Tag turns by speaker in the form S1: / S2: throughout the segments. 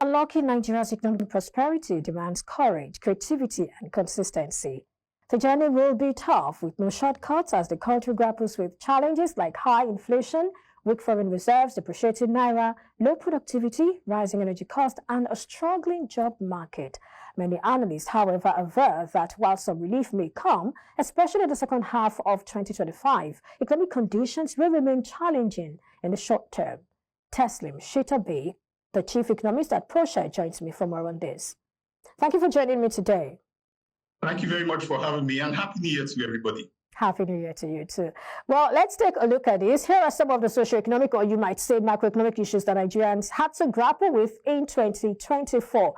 S1: Unlocking Nigeria's economic prosperity demands courage, creativity, and consistency. The journey will be tough, with no shortcuts as the country grapples with challenges like high inflation, weak foreign reserves, depreciating naira, low productivity, rising energy costs, and a struggling job market. Many analysts, however, aver that while some relief may come, especially in the second half of 2025, economic conditions will remain challenging in the short term. Teslim Shitta-Bey, the chief economist at Proshare, joins me for more on this. Thank you for joining me today.
S2: Thank you very much for having me, and Happy New Year to everybody.
S1: Happy New Year to you too. Well, let's take a look at this. Here are some of the socioeconomic, or you might say macroeconomic issues that Nigerians had to grapple with in 2024.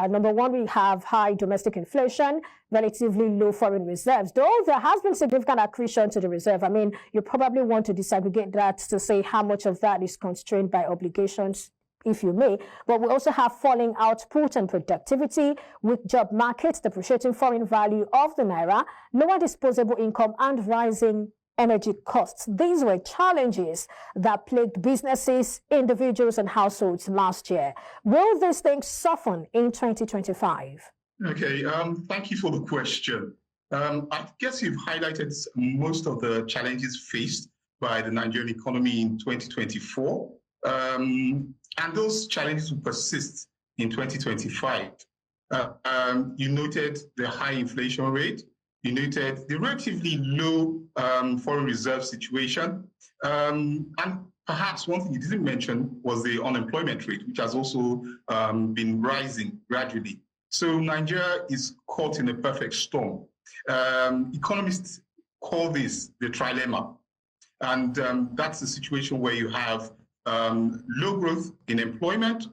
S1: Number one, we have high domestic inflation, relatively low foreign reserves. Though there has been significant accretion to the reserve, I mean, you probably want to disaggregate that to say how much of that is constrained by obligations, if you may. But we also have falling output and productivity, weak job markets, depreciating foreign value of the naira, lower disposable income, and rising energy costs. These were challenges that plagued businesses, individuals, and households last year. Will these things soften in 2025?
S2: Okay, thank you for the question. I guess you've highlighted most of the challenges faced by the Nigerian economy in 2024. And those challenges will persist in 2025. You noted the high inflation rate. You noted the relatively low foreign reserve situation. And perhaps one thing you didn't mention was the unemployment rate, which has also been rising gradually. So Nigeria is caught in a perfect storm. Economists call this the trilemma. And that's a situation where you have low growth in employment,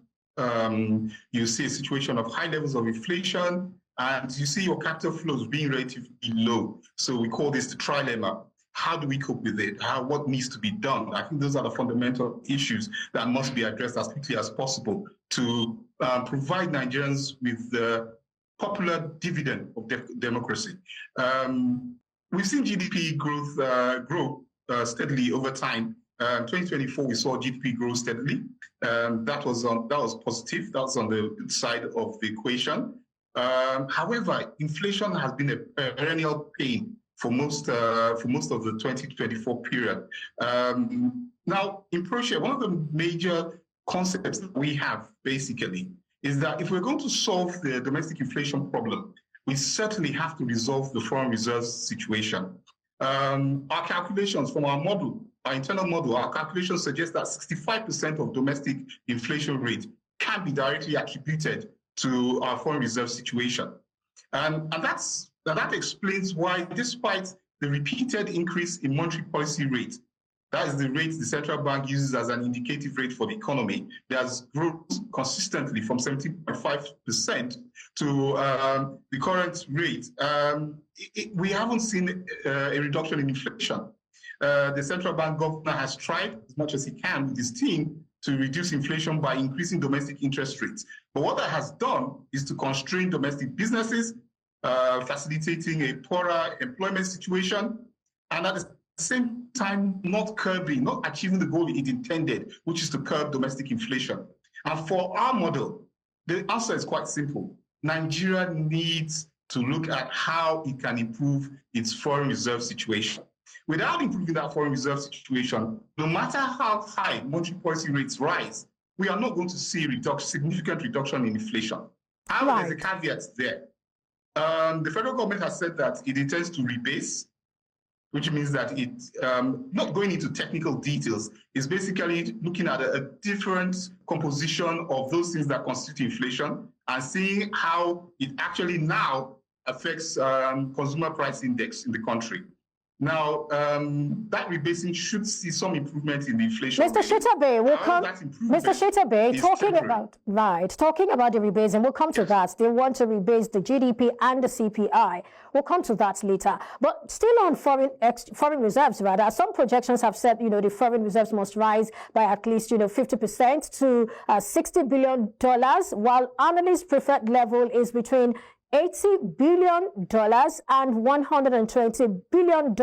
S2: you see a situation of high levels of inflation, and you see your capital flows being relatively low. So we call this the trilemma. How do we cope with it? What needs to be done? I think those are the fundamental issues that must be addressed as quickly as possible to provide Nigerians with the popular dividend of democracy. We've seen GDP growth grow steadily over time. 2024, we saw GDP grow steadily. That was positive. That was on the side of the equation. However, inflation has been a perennial pain for most of the 2024 period. Now, in Proshare, one of the major concepts that we have basically is that if we're going to solve the domestic inflation problem, we certainly have to resolve the foreign reserves situation. Our calculations from our model, our internal model, our calculations suggest that 65% of domestic inflation rate can be directly attributed to our foreign reserve situation. And that explains why, despite the repeated increase in monetary policy rate, that is the rate the central bank uses as an indicative rate for the economy, that has grown consistently from 17.5% to the current rate. We haven't seen a reduction in inflation. The central bank governor has tried as much as he can with his team to reduce inflation by increasing domestic interest rates. But what that has done is to constrain domestic businesses, facilitating a poorer employment situation, and at the same time not achieving the goal it intended, which is to curb domestic inflation. And for our model, the answer is quite simple. Nigeria needs to look at how it can improve its foreign reserve situation. Without improving that foreign reserve situation, no matter how high monetary policy rates rise, we are not going to see a significant reduction in inflation. However, there's a caveat there. The federal government has said that it intends to rebase, which means that it's not going into technical details. It's basically looking at a different composition of those things that constitute inflation and seeing how it actually now affects consumer price index in the country. Now, that rebasing should see some improvement in the inflation.
S1: Mr. Shitta-Bey, Mr. Shitta-Bey, talking about the rebasing, we'll come to that. They want to rebase the GDP and the CPI. We'll come to that later. But still on foreign reserves, rather, some projections have said, the foreign reserves must rise by at least, 50% to $60 billion, while analysts' preferred level is between $80 billion and $120 billion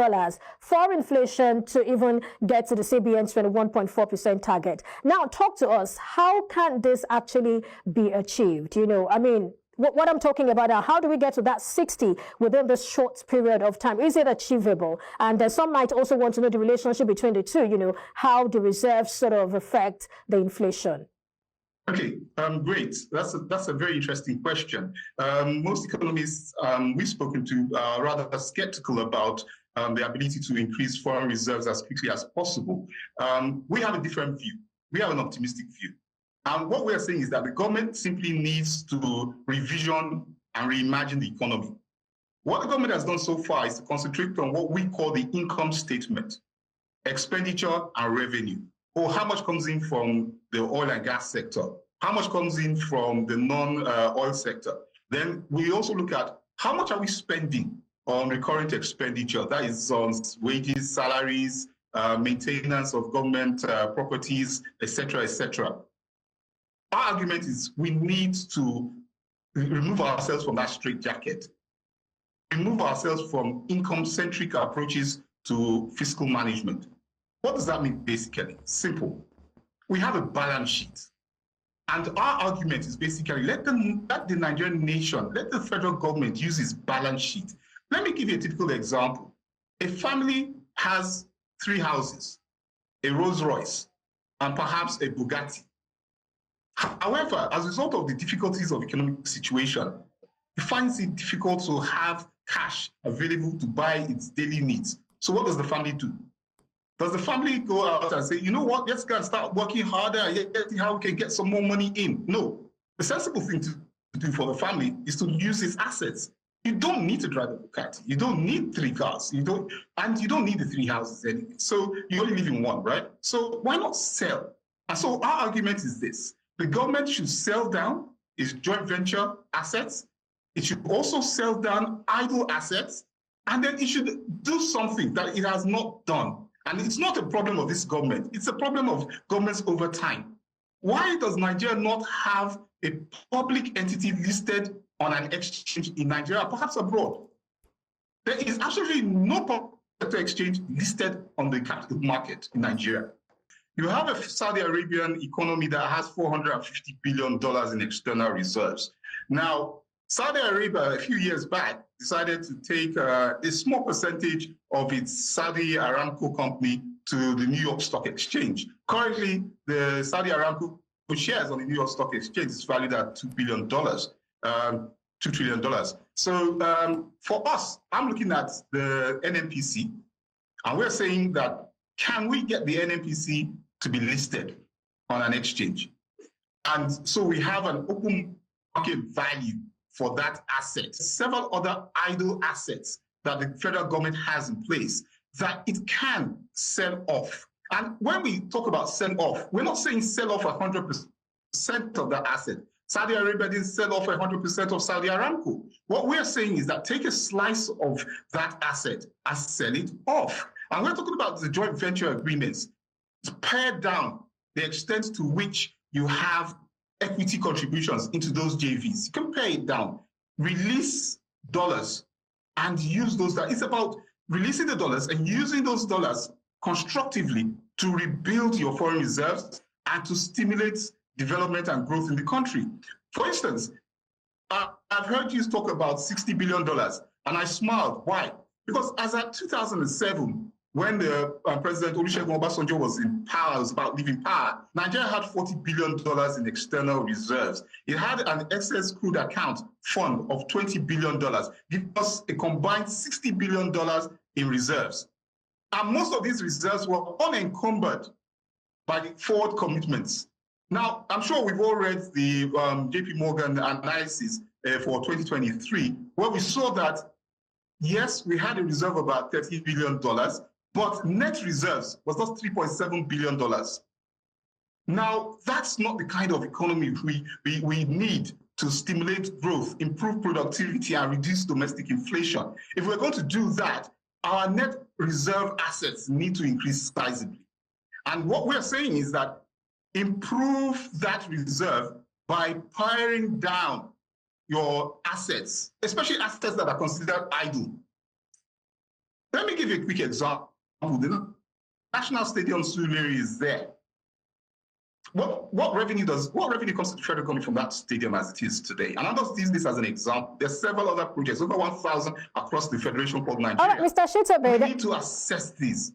S1: for inflation to even get to the CBN's 21.4% target. Now, talk to us. How can this actually be achieved? You know, I mean, what I'm talking about now, how do we get to that 60 within this short period of time? Is it achievable? And some might also want to know the relationship between the two, you know, how the reserves sort of affect the inflation.
S2: Okay, great. That's a very interesting question. Most economists we've spoken to are rather skeptical about the ability to increase foreign reserves as quickly as possible. We have a different view. We have an optimistic view. And what we're saying is that the government simply needs to revision and reimagine the economy. What the government has done so far is to concentrate on what we call the income statement, expenditure and revenue. Or how much comes in from the oil and gas sector? How much comes in from the non-oil sector? Then we also look at how much are we spending on recurrent expenditure? That is on wages, salaries, maintenance of government properties, etc., etc. Our argument is we need to remove ourselves from that straitjacket, remove ourselves from income-centric approaches to fiscal management. What does that mean, basically? Simple. We have a balance sheet. And our argument is basically let the Nigerian nation, let the federal government use its balance sheet. Let me give you a typical example. A family has 3 houses, a Rolls Royce, and perhaps a Bugatti. However, as a result of the difficulties of the economic situation, it finds it difficult to have cash available to buy its daily needs. So what does the family do? Does the family go out and say, you know what, let's go and start working harder and see how we can get some more money in? No. The sensible thing to do for the family is to use its assets. You don't need to drive a Bugatti. You don't need 3 cars. You don't need the 3 houses anyway. So you only live in 1, right? So why not sell? And so our argument is this. The government should sell down its joint venture assets. It should also sell down idle assets. And then it should do something that it has not done. And it's not a problem of this government. It's a problem of governments over time. Why does Nigeria not have a public entity listed on an exchange in Nigeria, perhaps abroad? There is absolutely no public exchange listed on the capital market in Nigeria. You have a Saudi Arabian economy that has $450 billion in external reserves. Now, Saudi Arabia, a few years back, decided to take a small percentage of its Saudi Aramco company to the New York Stock Exchange. Currently, the Saudi Aramco shares on the New York Stock Exchange is valued at $2 billion, $2 trillion. So for us, I'm looking at the NNPC, and we're saying that can we get the NNPC to be listed on an exchange? And so we have an open market value for that asset. Several other idle assets that the federal government has in place that it can sell off. And when we talk about sell off, we're not saying sell off 100% of the asset. Saudi Arabia didn't sell off 100% of Saudi Aramco. What we're saying is that take a slice of that asset and sell it off. And we're talking about the joint venture agreements. Pare down the extent to which you have equity contributions into those JVs. You can pare it down, release dollars and use those. It's about releasing the dollars and using those dollars constructively to rebuild your foreign reserves and to stimulate development and growth in the country. For instance, I've heard you talk about $60 billion and I smiled. Why? Because as at 2007, when the President Olusegun Obasanjo was in power, was about leaving power, Nigeria had $40 billion in external reserves. It had an excess crude account fund of $20 billion, giving us a combined $60 billion in reserves. And most of these reserves were unencumbered by the forward commitments. Now, I'm sure we've all read the JP Morgan analysis for 2023, where we saw that, yes, we had a reserve of about $30 billion, but net reserves was just $3.7 billion. Now, that's not the kind of economy we need to stimulate growth, improve productivity, and reduce domestic inflation. If we're going to do that, our net reserve assets need to increase sizably. And what we're saying is that improve that reserve by paring down your assets, especially assets that are considered idle. Let me give you a quick example. The National Stadium Surulere is there. What revenue comes to the federal economy from that stadium as it is today? And I'm just using this as an example. There's several other projects, over 1,000 across the federation called Nigeria.
S1: All right, Mr. Shitta-Bey,
S2: we need to assess these.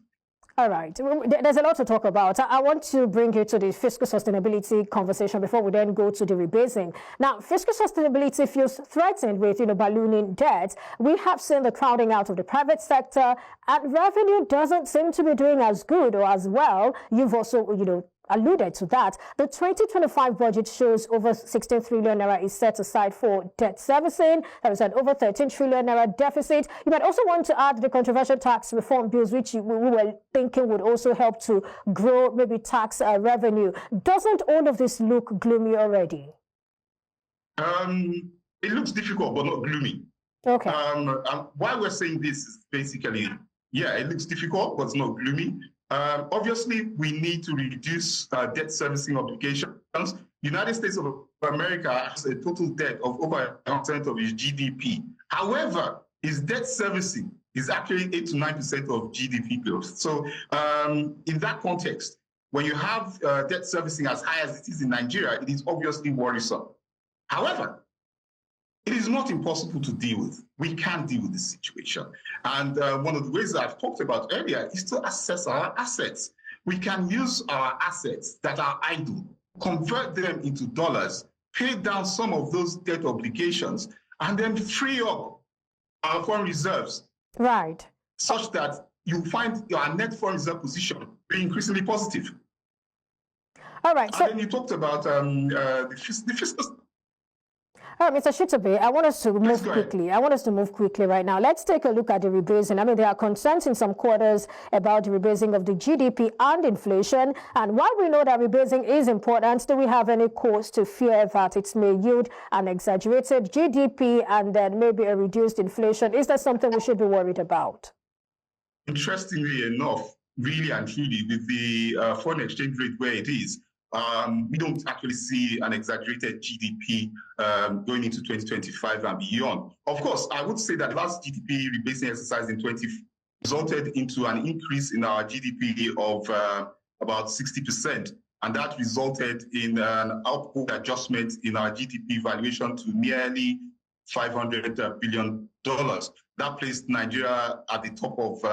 S1: All right. There's a lot to talk about. I want to bring you to the fiscal sustainability conversation before we then go to the rebasing. Now, fiscal sustainability feels threatened with, ballooning debt. We have seen the crowding out of the private sector, and revenue doesn't seem to be doing as good or as well. You've also, alluded to that. The 2025 budget shows over 16 trillion naira is set aside for debt servicing. There is an over 13 trillion naira deficit. You might also want to add the controversial tax reform bills, which we were thinking would also help to grow maybe tax revenue. Doesn't all of this look gloomy already?
S2: It looks difficult, but not gloomy.
S1: Okay.
S2: Why we're saying this is basically, it looks difficult, but it's not gloomy. Obviously, we need to reduce debt servicing obligations. The United States of America has a total debt of over 1% of its GDP. However, its debt servicing is actually 8 to 9% of GDP growth. So in that context, when you have debt servicing as high as it is in Nigeria, it is obviously worrisome. However, it is not impossible to deal with. We can deal with this situation. And one of the ways that I've talked about earlier is to assess our assets. We can use our assets that are idle, convert them into dollars, pay down some of those debt obligations, and then free up our foreign reserves.
S1: Right.
S2: Such that you find our net foreign reserve position being increasingly positive.
S1: All right.
S2: And then you talked about the fiscal.
S1: All right, Mr. Shitta-Bey, I want us to move quickly. I want us to move quickly right now. Let's take a look at the rebasing. I mean, there are concerns in some quarters about the rebasing of the GDP and inflation. And while we know that rebasing is important, do we have any cause to fear that it may yield an exaggerated GDP and then maybe a reduced inflation? Is that something we should be worried about?
S2: Interestingly enough, really and truly, with the foreign exchange rate where it is, we don't actually see an exaggerated GDP going into 2025 and beyond. Of course, I would say that last GDP rebasing exercise in 20 resulted into an increase in our GDP of about 60%. And that resulted in an upward adjustment in our GDP valuation to nearly $500 billion. That placed Nigeria at the top of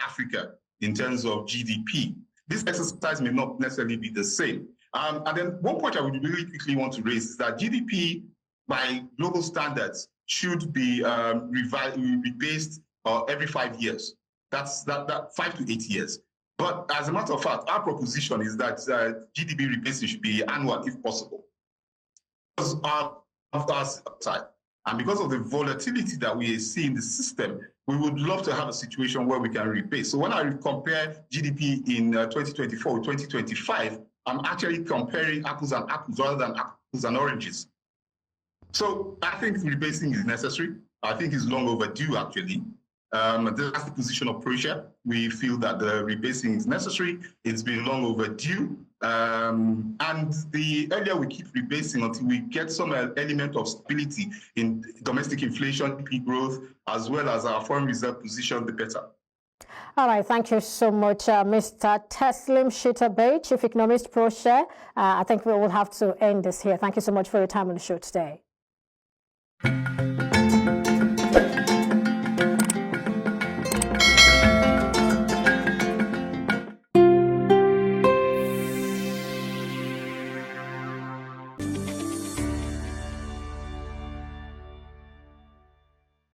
S2: Africa in terms of GDP. This exercise may not necessarily be the same. And then one point I would really quickly want to raise is that GDP by global standards should be rebased every 5 years. That's 5 to 8 years. But as a matter of fact, our proposition is that GDP rebasing should be annual if possible. Because and because of the volatility that we see in the system, we would love to have a situation where we can rebase. So when I compare GDP in 2024 with 2025, I'm actually comparing apples and apples rather than apples and oranges. So I think rebasing is necessary. I think it's long overdue, actually. That's the position of Proshare. We feel that the rebasing is necessary. It's been long overdue. And the earlier we keep rebasing until we get some element of stability in domestic inflation, GDP growth, as well as our foreign reserve position, the better.
S1: All right, thank you so much, Mr. Teslim Shitta-Bey, Chief Economist, Proshare. I think we will have to end this here. Thank you so much for your time on the show today.